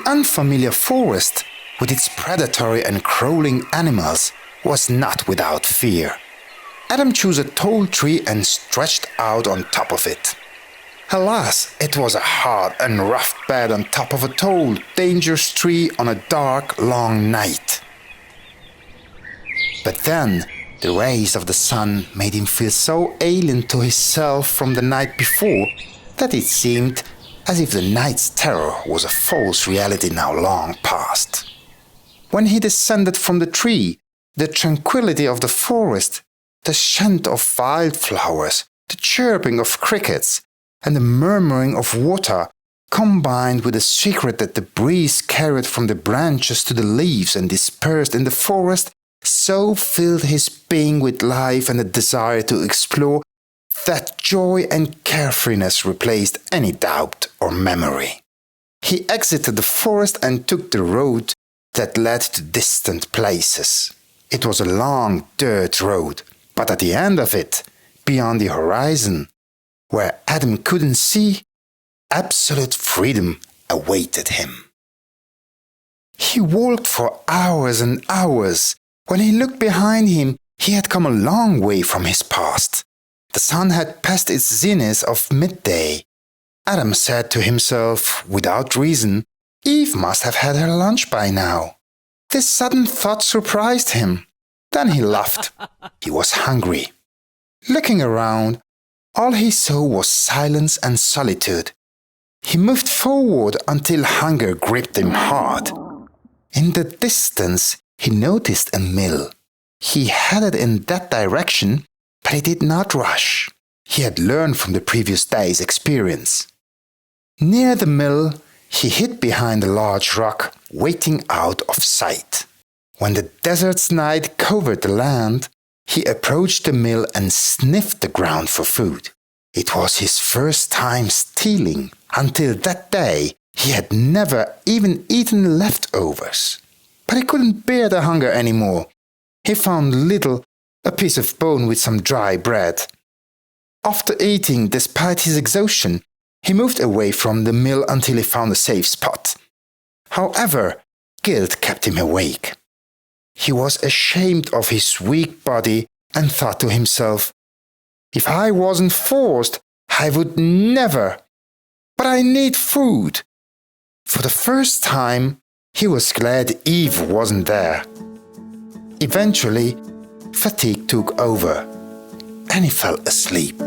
unfamiliar forest, with its predatory and crawling animals, was not without fear. Adam chose a tall tree and stretched out on top of it. Alas, it was a hard and rough bed on top of a tall, dangerous tree on a dark, long night. But then, the rays of the sun made him feel so alien to himself from the night before that it seemed as if the night's terror was a false reality now long past. When he descended from the tree, the tranquility of the forest, the scent of wildflowers, the chirping of crickets, and the murmuring of water, combined with the secret that the breeze carried from the branches to the leaves and dispersed in the forest, so filled his being with life and a desire to explore that joy and carefreeness replaced any doubt or memory. He exited the forest and took the road that led to distant places. It was a long dirt road, but at the end of it, beyond the horizon, where Adam couldn't see, absolute freedom awaited him. He walked for hours and hours. When he looked behind him, he had come a long way from his past. The sun had passed its zenith of midday. Adam said to himself, without reason, Eve must have had her lunch by now. This sudden thought surprised him. Then he laughed. He was hungry. Looking around, all he saw was silence and solitude. He moved forward until hunger gripped him hard. In the distance, he noticed a mill. He headed in that direction, but he did not rush. He had learned from the previous day's experience. Near the mill, he hid behind a large rock, waiting out of sight. When the desert's night covered the land, he approached the mill and sniffed the ground for food. It was his first time stealing. Until that day, he had never even eaten leftovers. But he couldn't bear the hunger anymore. He found little, a piece of bone with some dry bread. After eating, despite his exhaustion, he moved away from the mill until he found a safe spot. However, guilt kept him awake. He was ashamed of his weak body and thought to himself, if I wasn't forced, I would never. But I need food. For the first time, he was glad Eve wasn't there. Eventually, fatigue took over, and he fell asleep.